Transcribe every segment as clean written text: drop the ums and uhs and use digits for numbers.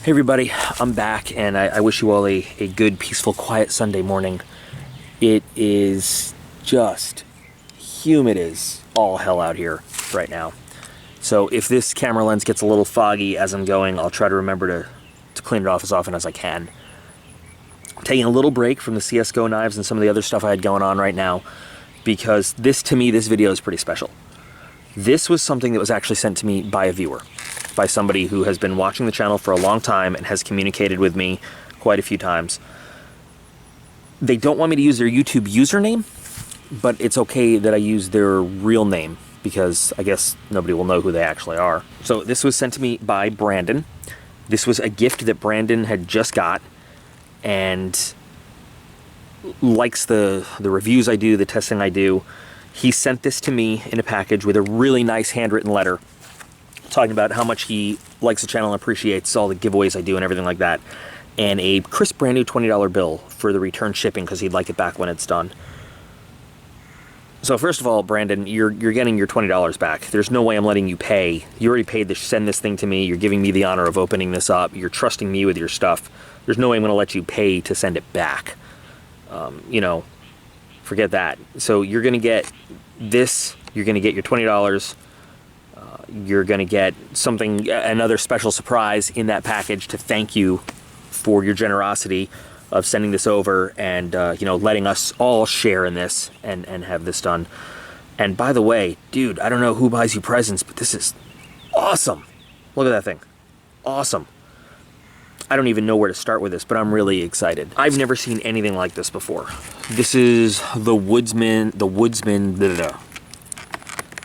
Hey everybody, I'm back, and I wish you all a good, peaceful, quiet Sunday morning. It is just humid as all hell out here right now. So if this camera lens gets a little foggy as I'm going, I'll try to remember to clean it off as often as I can. I'm taking a little break from the CSGO knives and some of the other stuff I had going on right now, because to me, this video is pretty special. This was something that was actually sent to me by a viewer, by somebody who has been watching the channel for a long time and has communicated with me quite a few times. They don't want me to use their YouTube username, but it's okay that I use their real name, because I guess nobody will know who they actually are. So this was sent to me by Brandon. This was a gift that Brandon had just got, and likes the reviews I do, the testing I do. He sent this to me in a package with a really nice handwritten letter talking about how much he likes the channel and appreciates all the giveaways I do and everything like that, and a crisp brand new $20 bill for the return shipping because he'd like it back when it's done. So first of all, Brandon, you're getting your $20 back. There's no way I'm letting you pay. You already paid to send this thing to me. You're giving me the honor of opening this up. You're trusting me with your stuff. There's no way I'm going to let you pay to send it back. You know, forget that. So you're going to get this. You're going to get your $20. You're going to get something, another special surprise in that package to thank you for your generosity of sending this over and, you know, letting us all share in this and have this done. And by the way, dude, I don't know who buys you presents, but this is awesome. Look at that thing. Awesome. I don't even know where to start with this, but I'm really excited. I've never seen anything like this before. This is the Woodman,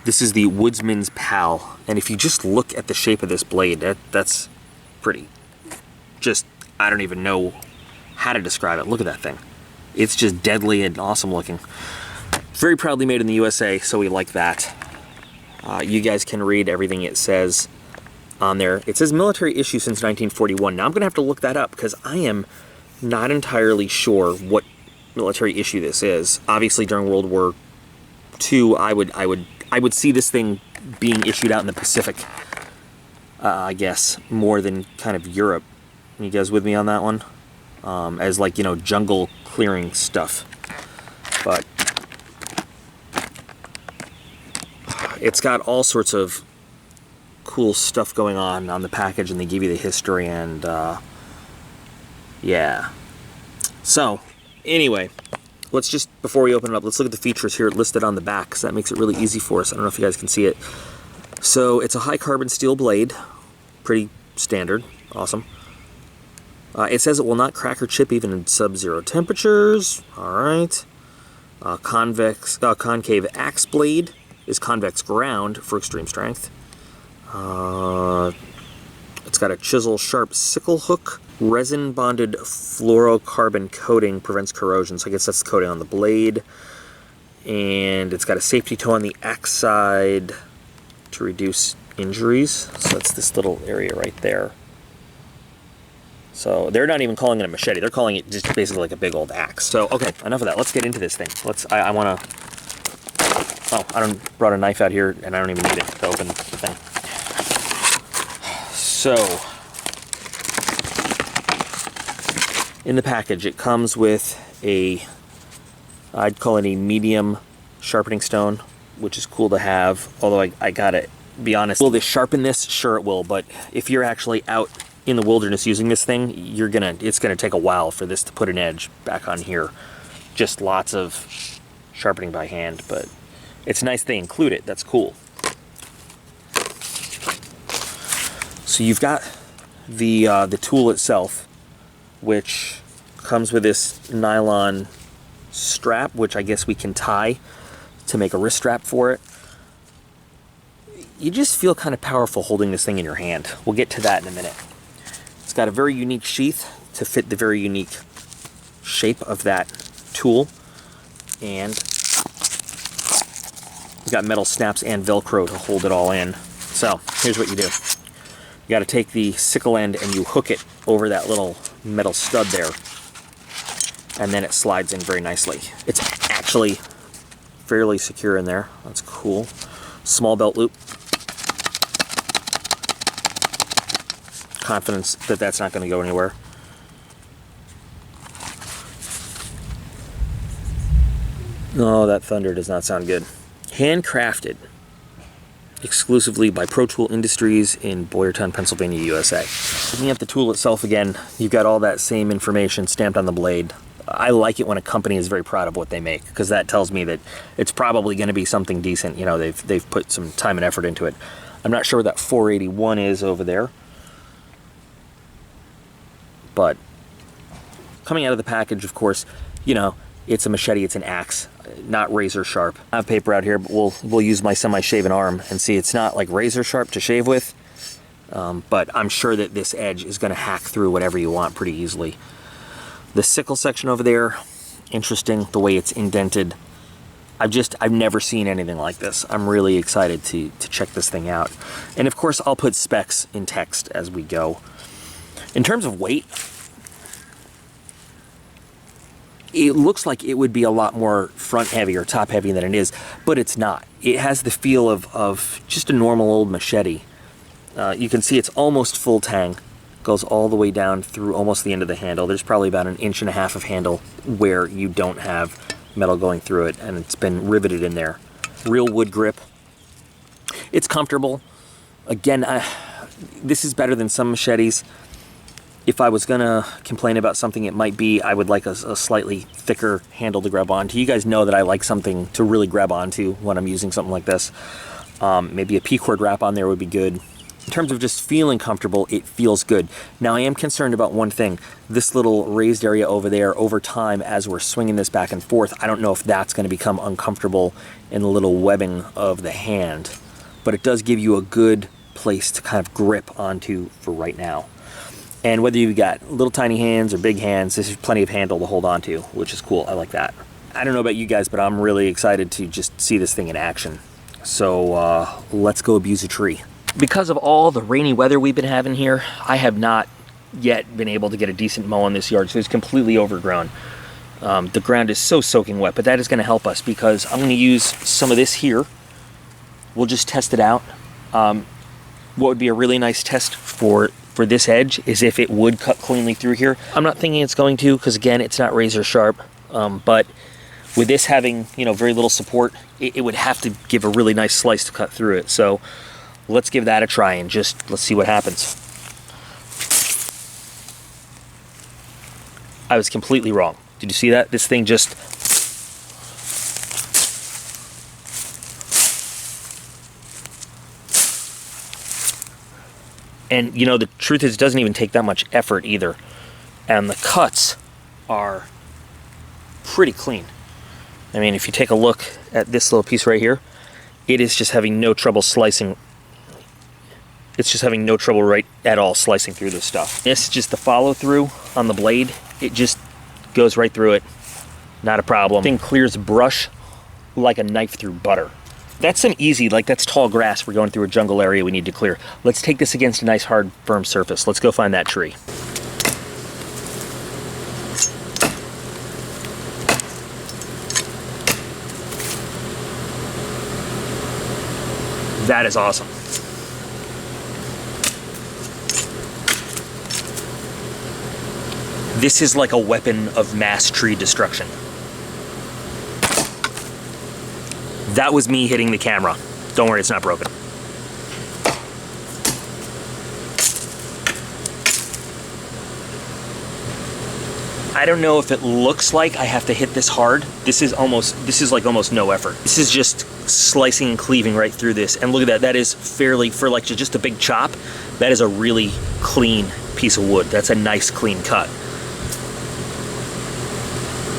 This is the Woodsman's Pal, and if you just look at the shape of this blade, that's pretty, just, I don't even know how to describe it. Look at that thing. It's just deadly and awesome looking. Very proudly made in the USA, so we like that. You guys can read everything it says on there. It says military issue since 1941. Now I'm gonna have to look that up because I am not entirely sure what military issue this is. Obviously during World War II, I would see this thing being issued out in the Pacific, I guess, more than kind of Europe. You guys with me on that one? As like, you know, jungle clearing stuff. But it's got all sorts of cool stuff going on the package, and they give you the history, and yeah. So, anyway, let's just, before we open it up, let's look at the features here listed on the back, because that makes it really easy for us. I don't know if you guys can see it. So it's a high carbon steel blade, pretty standard, awesome. It says it will not crack or chip even in sub-zero temperatures. All right. Concave axe blade is convex ground for extreme strength. It's got a chisel sharp sickle hook. Resin bonded fluorocarbon coating prevents corrosion, so I guess that's the coating on the blade. And it's got a safety toe on the axe side to reduce injuries. So that's this little area right there. So they're not even calling it a machete. They're calling it just basically like a big old axe. So, okay, enough of that. Let's get into this thing. I want to... Oh, I brought a knife out here, and I don't even need it to open the thing. So, in the package, it comes with I'd call it a medium sharpening stone, which is cool to have, although I gotta be honest. Will this sharpen this? Sure it will, but if you're actually out in the wilderness using this thing, it's gonna take a while for this to put an edge back on here. Just lots of sharpening by hand, but it's nice they include it. That's cool. So you've got the tool itself, which comes with this nylon strap, which I guess we can tie to make a wrist strap for it. You just feel kind of powerful holding this thing in your hand. We'll get to that in a minute. It's got a very unique sheath to fit the very unique shape of that tool, and we've got metal snaps and Velcro to hold it all in. So here's what you do. You got to take the sickle end and you hook it over that little metal stud there, and then it slides in very nicely. It's actually fairly secure in there. That's cool. Small belt loop. confidence that that's not going to go anywhere. Oh, that thunder does not sound good. Handcrafted exclusively by Pro Tool Industries in Boyertown, Pennsylvania, USA. Looking at the tool itself again, you've got all that same information stamped on the blade. I like it when a company is very proud of what they make, because that tells me that it's probably going to be something decent. You know, they've put some time and effort into it. I'm not sure where that 481 is over there, but coming out of the package, of course, you know, it's a machete, it's an axe, not razor sharp. I have paper out here, but we'll use my semi-shaven arm and see. It's not like razor sharp to shave with, but I'm sure that this edge is going to hack through whatever you want pretty easily. The sickle section over there, interesting, the way it's indented. I've never seen anything like this. I'm really excited to check this thing out. And of course, I'll put specs in text as we go. In terms of weight, it looks like it would be a lot more front heavy or top heavy than it is, but it's not. It has the feel of just a normal old machete. You can see it's almost full tang. Goes all the way down through almost the end of the handle. There's probably about 1.5 inches of handle where you don't have metal going through it, and it's been riveted in there. Real wood grip. It's comfortable. Again, this is better than some machetes. If I was gonna complain about something, it might be I would like a slightly thicker handle to grab onto. You guys know that I like something to really grab onto when I'm using something like this. Maybe a P-cord wrap on there would be good. In terms of just feeling comfortable, it feels good. Now, I am concerned about one thing. This little raised area over there, over time, as we're swinging this back and forth, I don't know if that's going to become uncomfortable in the little webbing of the hand. But it does give you a good place to kind of grip onto for right now. And whether you've got little tiny hands or big hands, this is plenty of handle to hold onto, which is cool. I like that. I don't know about you guys, but I'm really excited to just see this thing in action. So let's go abuse a tree. Because of all the rainy weather we've been having here, I have not yet been able to get a decent mow on this yard, so it's completely overgrown. The ground is so soaking wet, but that is going to help us because I'm going to use some of this here. We'll just test it out. What would be a really nice test for this edge is if it would cut cleanly through here. I'm not thinking it's going to, because again, it's not razor sharp, but with this having, you know, very little support, it would have to give a really nice slice to cut through it. So let's give that a try and just let's see what happens. I was completely wrong. Did you see that? This thing just... And, you know, the truth is it doesn't even take that much effort either. And the cuts are pretty clean. I mean, if you take a look at this little piece right here, it is just having no trouble slicing. It's just having no trouble right at all slicing through this stuff. This is just the follow through on the blade. It just goes right through it. Not a problem. Thing clears brush like a knife through butter. That's some easy, like that's tall grass. We're going through a jungle area we need to clear. Let's take this against a nice hard firm surface. Let's go find that tree. That is awesome. This is like a weapon of mass tree destruction. That was me hitting the camera. Don't worry, it's not broken. I don't know if it looks like I have to hit this hard. This is like almost no effort. This is just slicing and cleaving right through this. And look at that, that is fairly, for like just a big chop, that is a really clean piece of wood. That's a nice clean cut.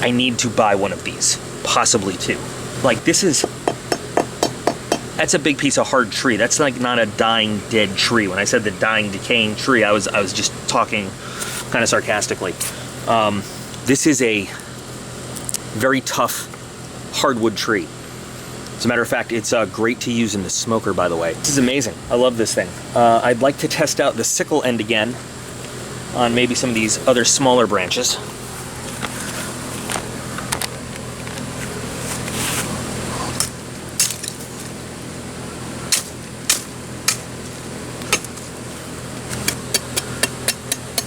I need to buy one of these, possibly two. Like this is, that's a big piece of hard tree. That's like not a dying, dead tree. When I said the dying, decaying tree, I was just talking kind of sarcastically. This is a very tough hardwood tree. As a matter of fact, it's great to use in the smoker, by the way. This is amazing. I love this thing. I'd like to test out the sickle end again on maybe some of these other smaller branches.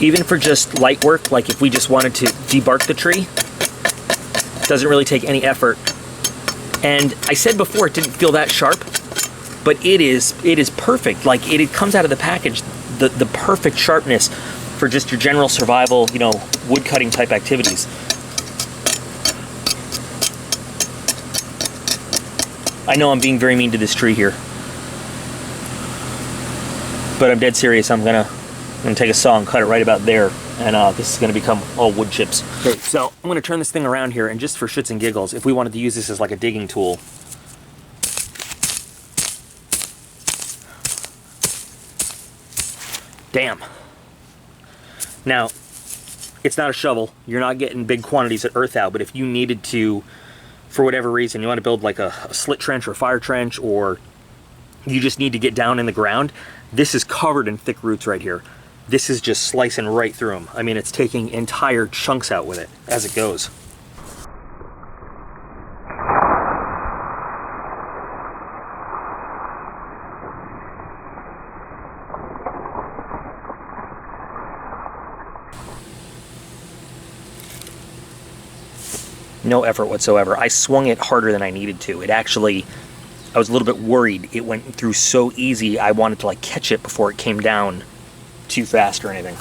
Even for just light work, like if we just wanted to debark the tree, doesn't really take any effort. And I said before it didn't feel that sharp, but it is perfect. Like it comes out of the package, the perfect sharpness for just your general survival, you know, wood cutting type activities. I know I'm being very mean to this tree here, but I'm dead serious. I'm gonna take a saw and cut it right about there, and this is gonna become all wood chips. Okay, so I'm gonna turn this thing around here, and just for shits and giggles, if we wanted to use this as like a digging tool, damn. Now, it's not a shovel. You're not getting big quantities of earth out, but if you needed to, for whatever reason, you want to build like a slit trench or a fire trench, or you just need to get down in the ground, this is covered in thick roots right here. This is just slicing right through them. I mean, it's taking entire chunks out with it as it goes. No effort whatsoever. I swung it harder than I needed to. It actually, I was a little bit worried. It went through so easy, I wanted to like catch it before it came down too fast or anything.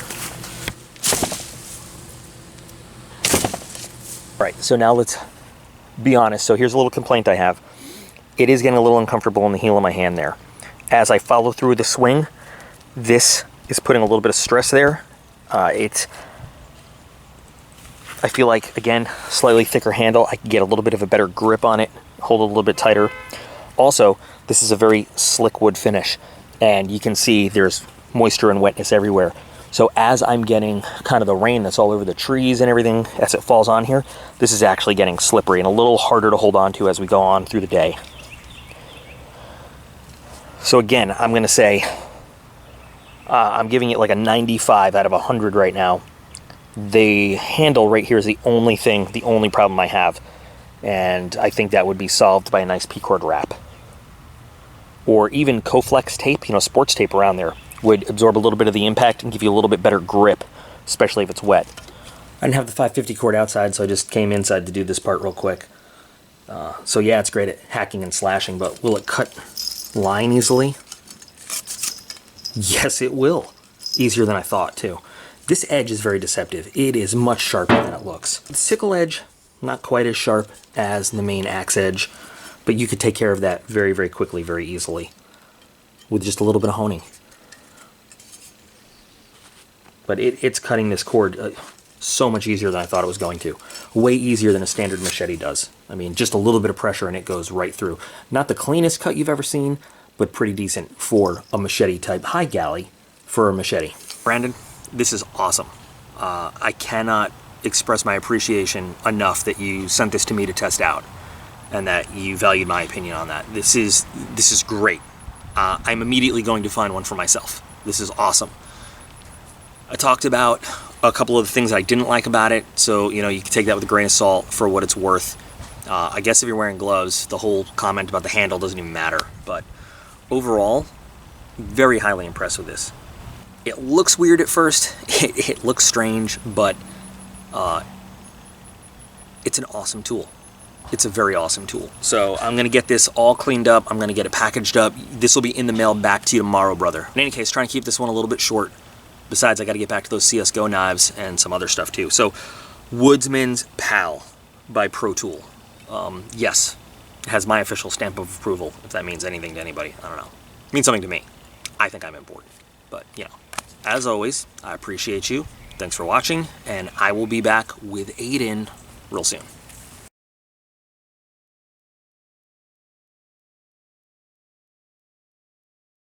All right, so now let's be honest. So here's a little complaint I have. It is getting a little uncomfortable in the heel of my hand there. As I follow through the swing, this is putting a little bit of stress there. I feel like, again, slightly thicker handle, I can get a little bit of a better grip on it, hold it a little bit tighter. Also, this is a very slick wood finish, and you can see there's moisture and wetness everywhere. So as I'm getting kind of the rain that's all over the trees and everything as it falls on here, this is actually getting slippery and a little harder to hold on to as we go on through the day. So again, I'm going to say I'm giving it like a 95 out of 100 right now. The handle right here is the only problem I have, and I think that would be solved by a nice P-cord wrap. Or even Coflex tape, you know, sports tape around there, would absorb a little bit of the impact and give you a little bit better grip, especially if it's wet. I didn't have the 550 cord outside, so I just came inside to do this part real quick. So yeah, it's great at hacking and slashing, but will it cut line easily? Yes, it will. Easier than I thought, too. This edge is very deceptive. It is much sharper than it looks. The sickle edge, not quite as sharp as the main axe edge, but you could take care of that very, very quickly, very easily, with just a little bit of honing. But it's cutting this cord so much easier than I thought it was going to. Way easier than a standard machete does. I mean, just a little bit of pressure and it goes right through. Not the cleanest cut you've ever seen, but pretty decent for a machete type. High galley for a machete. Brandon, this is awesome. I cannot express my appreciation enough that you sent this to me to test out and that you valued my opinion on that. This is great. I'm immediately going to find one for myself. This is awesome. I talked about a couple of the things I didn't like about it, so you know, you can take that with a grain of salt for what it's worth. I guess if you're wearing gloves, the whole comment about the handle doesn't even matter, but overall, very highly impressed with this. It looks weird at first, it looks strange, but it's an awesome tool. It's a very awesome tool. So I'm gonna get this all cleaned up, I'm gonna get it packaged up. This will be in the mail back to you tomorrow, brother. In any case, trying to keep this one a little bit short. Besides, I gotta get back to those CSGO knives and some other stuff too. So, Woodsman's Pal by Pro Tool. Yes, it has my official stamp of approval, if that means anything to anybody. I don't know. It means something to me. I think I'm important. But, you know. As always, I appreciate you. Thanks for watching, and I will be back with Aiden real soon.